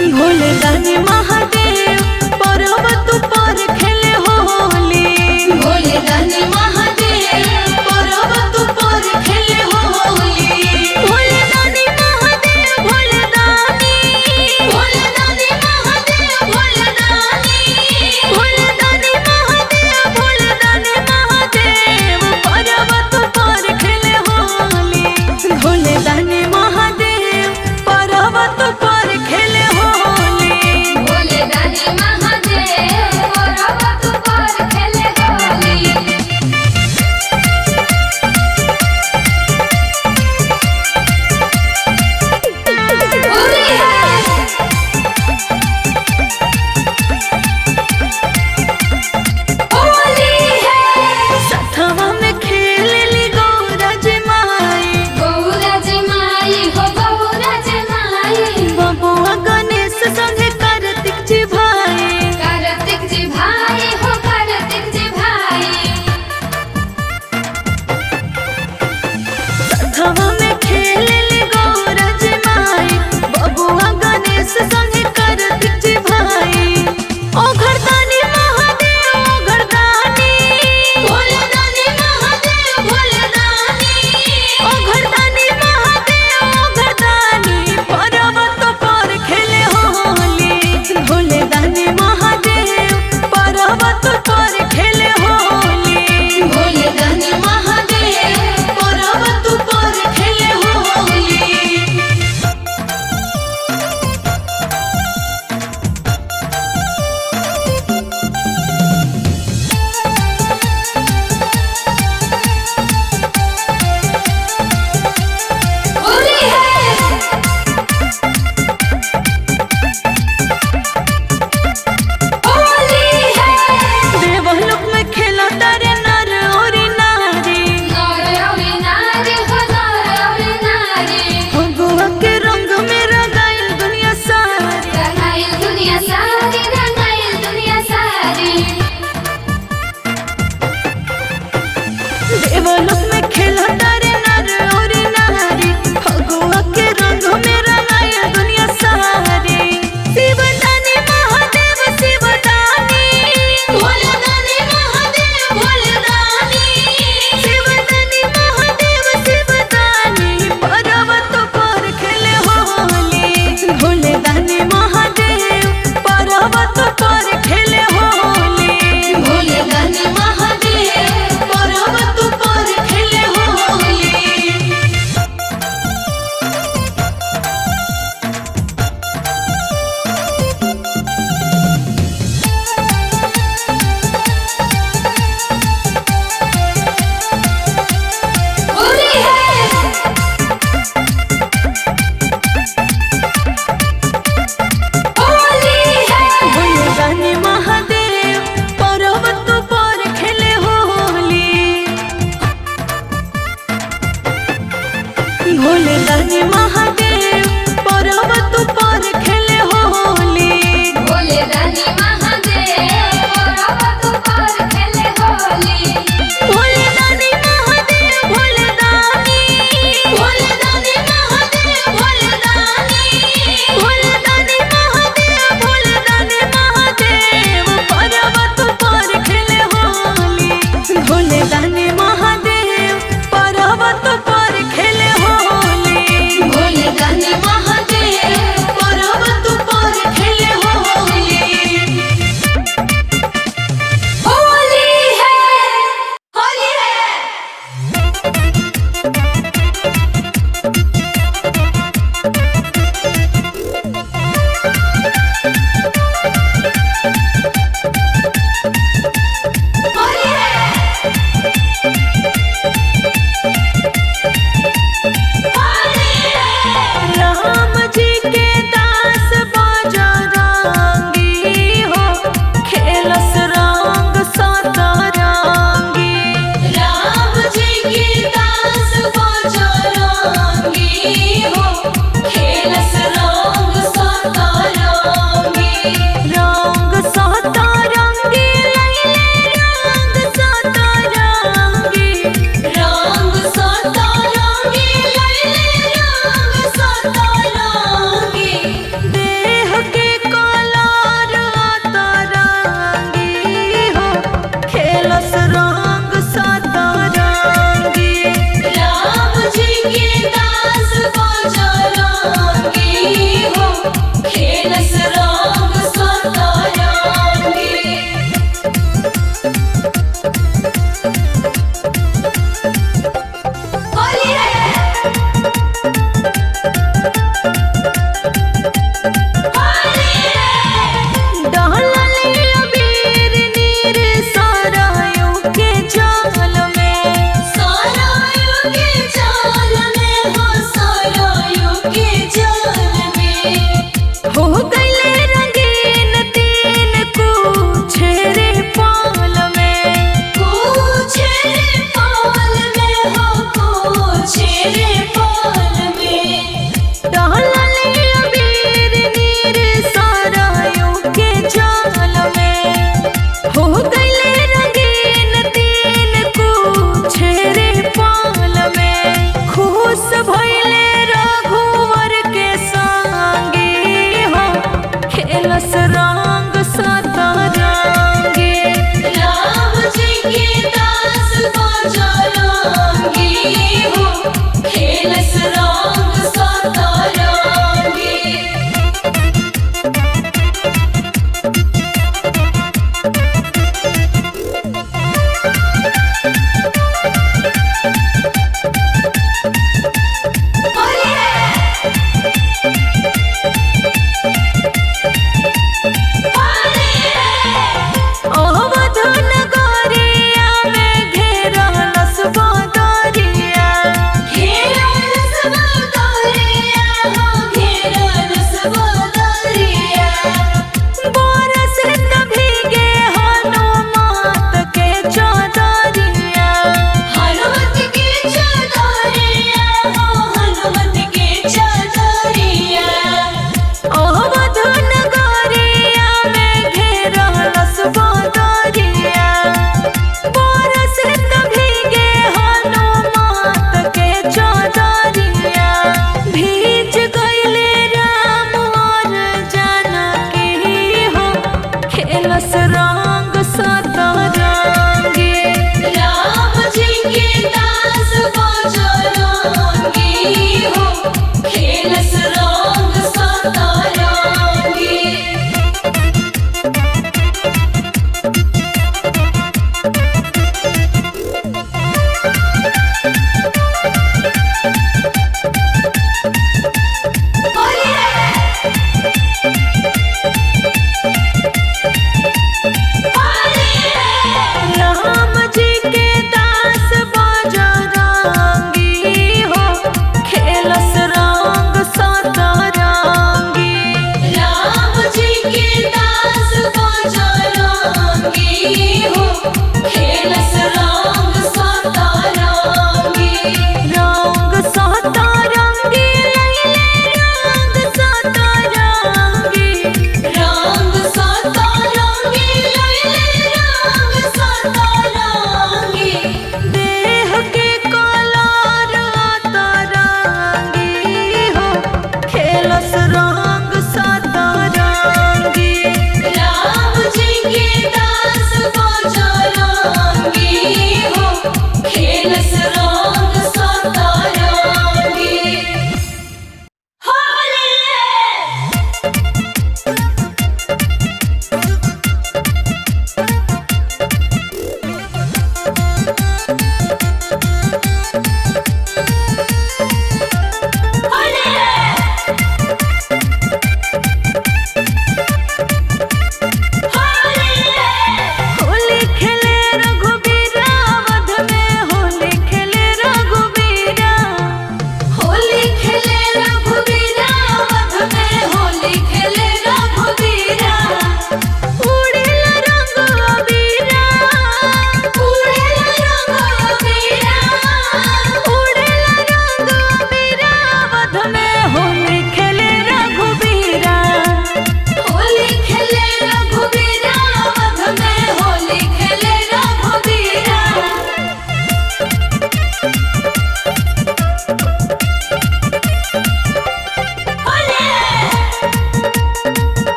भोले दानी महादेव पर्वत पर खेले होली। भोले दानी महादेव पर्वत पर खेले होली। भोले दानी महादेव भोले दानी भोले दानी महादेव भोले दानी भोले दानी महादेव भोले दानी महादेव पर्वत पर खेले होली। भोले दानी महादेव पर्वत पर खेले होली। भोले दानी महादेव पर्वत पर खेले होली। होली है होली है सथवा में खेलेली गौरज माई। गौरज माई हो गौरज माई। बबुआ गणेश संगे कार्तिक जी भाई। कार्तिक जी भाई हो कार्तिक जी भाई। सथवा में खेलेली गौरज माई। बबुआ गणेश संगे कार्तिक जी भाई। ओ घरदानी महादेव ओ घरदानी भोले दानी महादेव भोले दानी ओ घरदानी महादेव ओ घरदानी पर्वत पर खेले होली। भोले दानी महादेव पर्वत पर खेले होली। भोले दानी महादेव पर्वत पर खेले होली। होली है होली है देवलोक में खेला तारे नर और नारी। नौरवी नारी हो नौरवी नारी। भगवा के रंग में रंगाइल दुनिया सारी। रंगाइल दुनिया सारी रंगाइल दुनिया सारी। देवलोक में खेला तारे नर और नारी। भगवा के रंग में रंगाइल दुनिया सारी। शिवदानी महादेव शिवदानी भोले दानी महादेव भोले दानी शिवदानी महादेव शिवदानी पर्वत पर खेले होली। भोले दानी महादेव पर्वत पर खेले होली। भोले दानी महादेव पर्वत पर खेले होली। होली है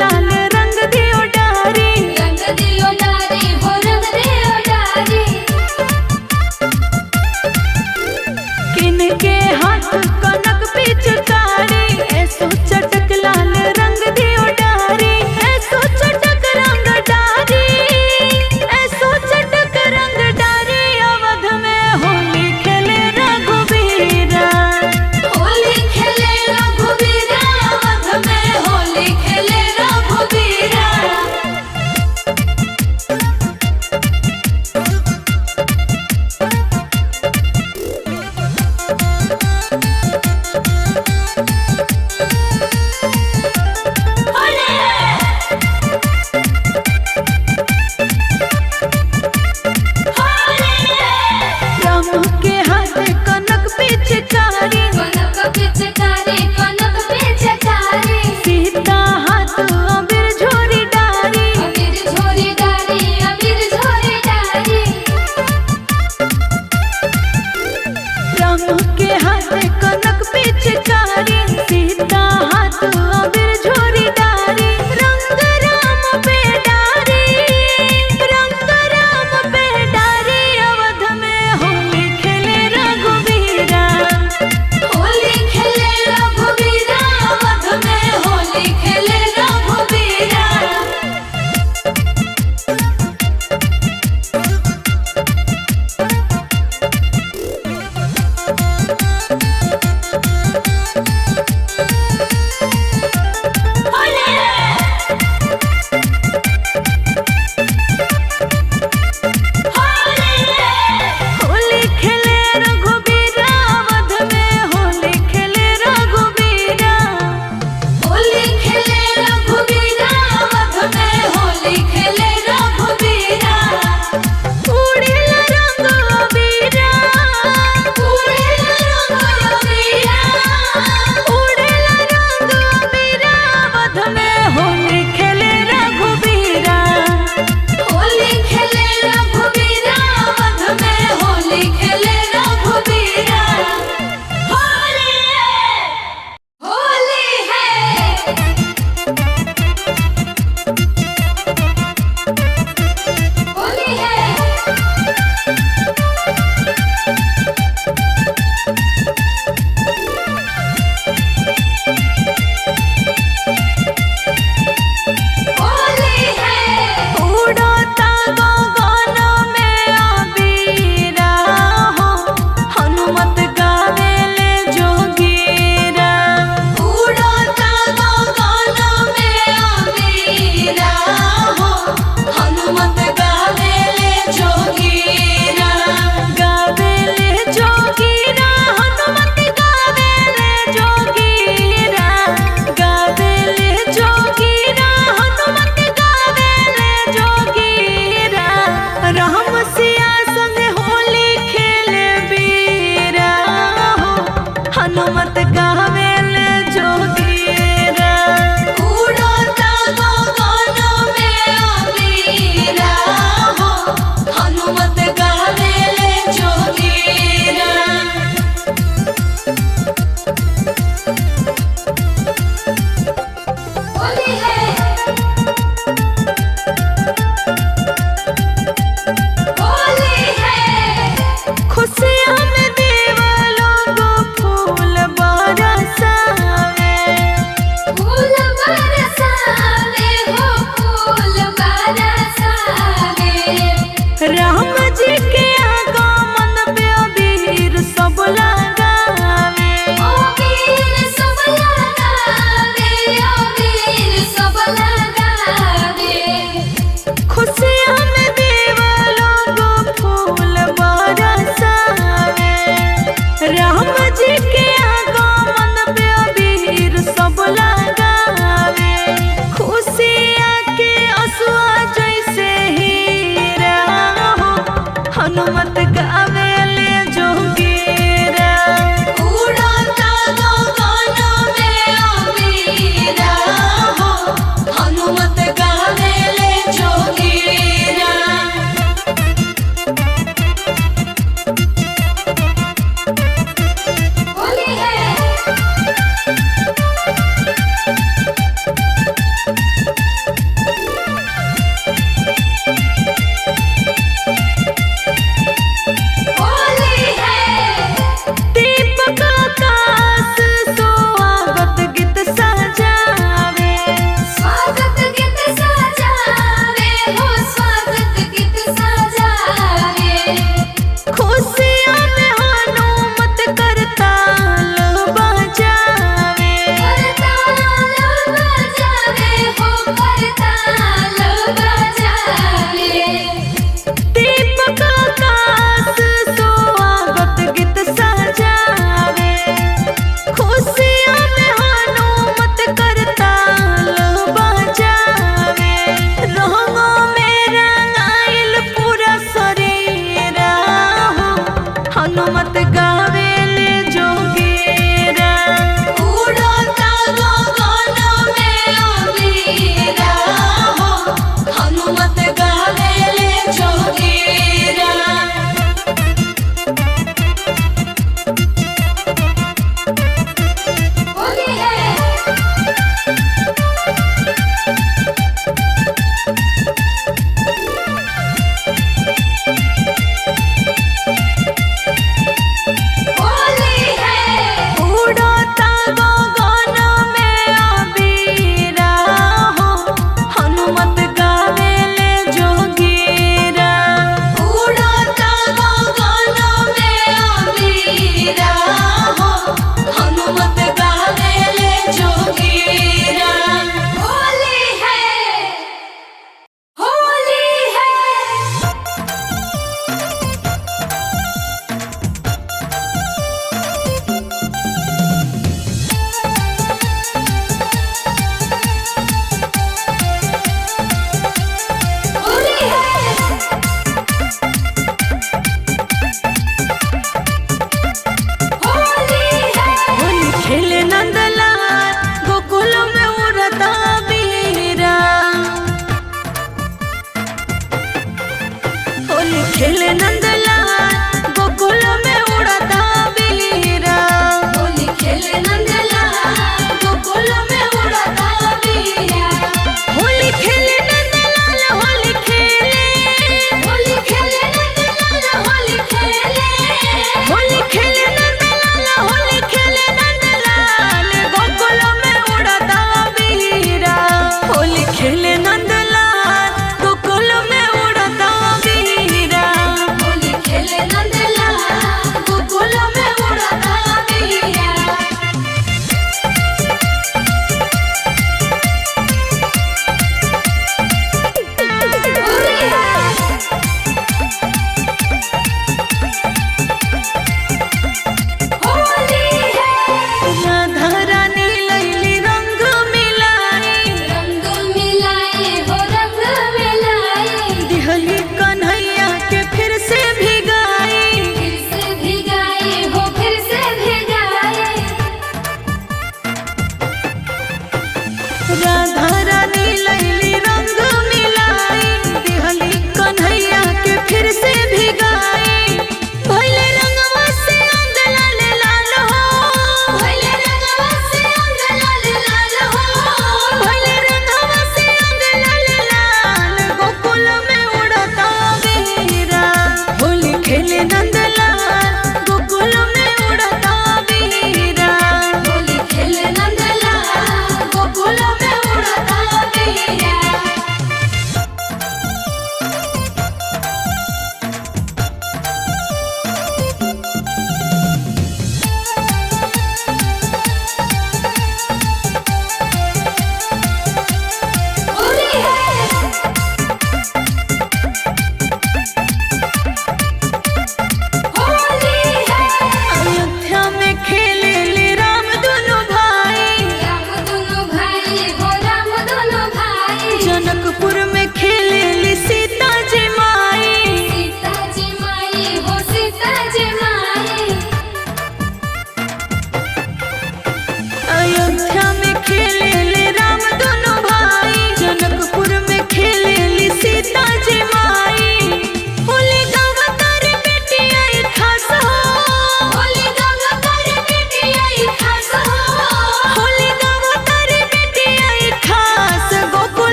लाल रंग दियो डारी। रंग दियो डारी हो रंग दियो डारी। किनके हाथ कनक पिचकारी, ऐसो चटक लाल रंग दियो डारी। ऐसो चटक रंग डारी, ऐसो चटक रंग डारी। अवध में होली खेले रघुबीरा। होली खेले रघुबीरा, अवध में होली खेले रघुबीरा।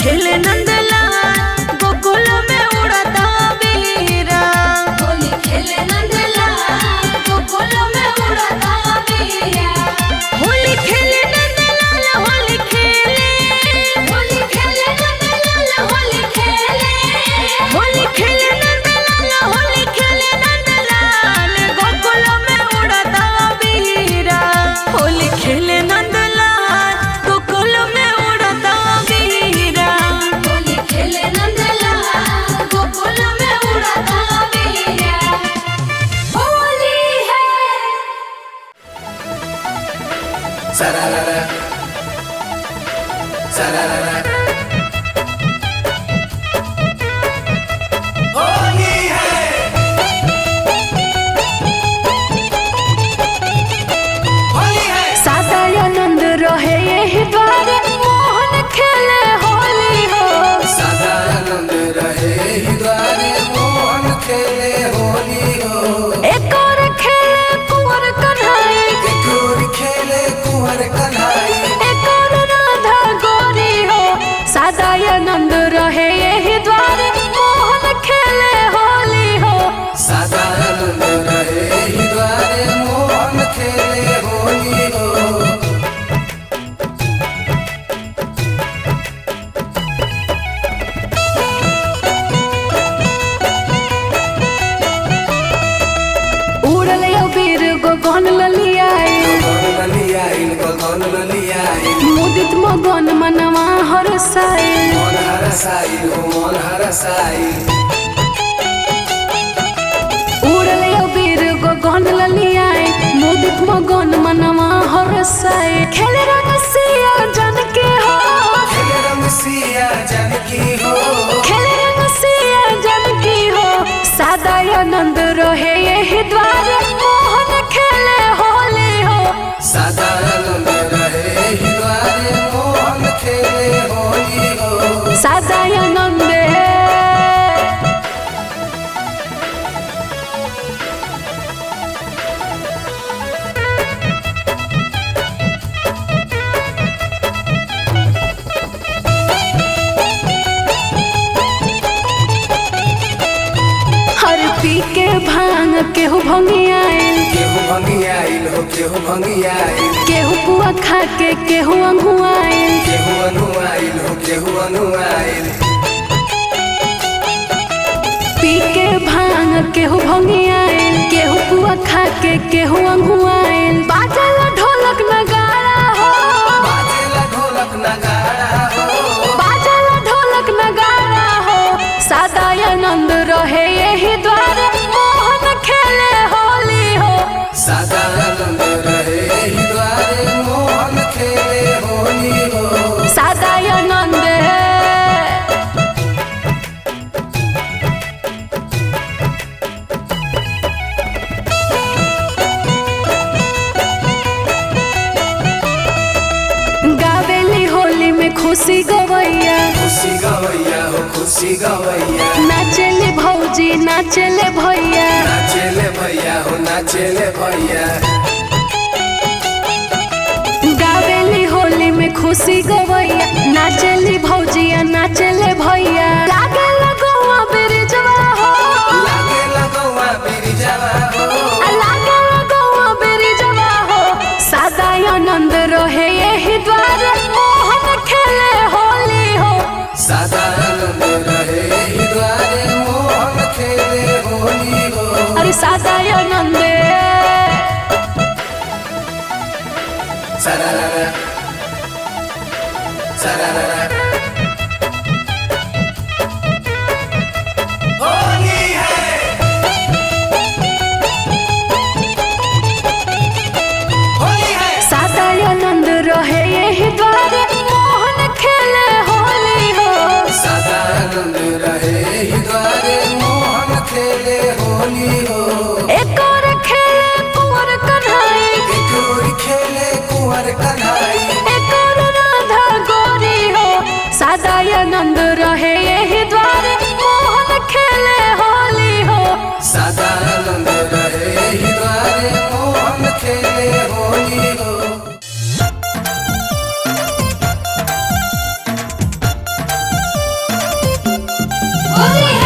खेले नंदलाल गोकुल में उड़ता वीरा। होली खेले नंदलाल गोकुल में उड़ता वीरा। होली खेले नंदलाल होली खेले। होली खेले नंदलाल होली खेले। होली खेले नंदलाल होली खेले नंदलाल गोकुल में उड़ता वीरा। होली खेले नंदलाल गोकुल में उड़ता वीरा। होली खेले नंदलाल गोकुल में उड़ता वीरा। होली है Sararara. Sararara. होली है। होली है। सादा आनंद रहे यही द्वार मोहन खेले होली हो। सदा आनंद रहे ही द्वारे मोहन खेले होली हो। एक और खेले कुंवर कन्हई। एक और खेले कुंवर कन्हई। एक और राधा गोरी हो। सादा आनंद रहे यही द्वार मोहन खेले होली हो। सदा आनंद रहे ही द्वारे मोहन खेले होली हो। उड़ल वीर गगन ललियाई। गगन ललियाइल गगन ललियाइल। मुदित मगन मनवा हरसाई। मन हरसाइल हो मन हरसाइल। उड़ल वीर गगन ललियाई। मुदित मगन मनवा हरसाई। खेले रंग सिया जन के हो। खेले रंग सिया जानकी हो। खेले रंग सिया जन की हो। सादा आनंद रहे यही द्वार मोहन खेले होली हो। सदा आनंद रहे ही द्वारे मोहन खेले होली हो। सादा आनंद हर पी के भांग केहू भंगियाइल। केहू भंगियाइल हो केहू भंगियाइल। केहू पुआ खा के केहू अंगुआइल। केहू अनुआइल हो केहू अनुआइल। पी के भांग केहू भंगियाइल। केहू पुआ खा के केहू अंगुआइल। बाजल ढोलक नगाड़ा हो। बाजेला ढोलक नगाड़ा हो। बाजल ढोलक नगाड़ा हो। सादा आनंद रहे यही द्वार मोहन खेले होली हो। सदा आनंद रहे ही द्वारे मोहन खेले होली हो। सादा आनंद गावेली होली में खुशी गवैया। खुशी गवैया हो खुशी गवैया। नाचेले भौजी नाचेले भैया। नाचेले भैया हो नाचेले भैया। गावेली होली में खुशी गवैया। नाचेली भौजिया नाचेले भैया। लागे लगौआ बिरजवा हो। लागे लगौआ बिरजवा हो। लागे लगौआ बिरजवा हो। सादा आनंद रहे यही द्वार मोहन खेले होली हो। सदा आनंद रहे ही द्वारे मोहन खेले होली हो। अरे सादा आनंद सरररा सरररा। होली है। होली है। सादा आनंद रहे यही द्वार मोहन खेले होली हो। सदा आनंद रहे ही द्वारे मोहन खेले होली हो। एक और खेले कुंवर कन्हई। एक और खेले कुंवर कन्हई। एक और राधा गोरी हो। सादा आनंद रहे यही द्वार मोहन खेले होली हो। सदा आनंद रहे ही द्वारे मोहन खेले होली हो। होली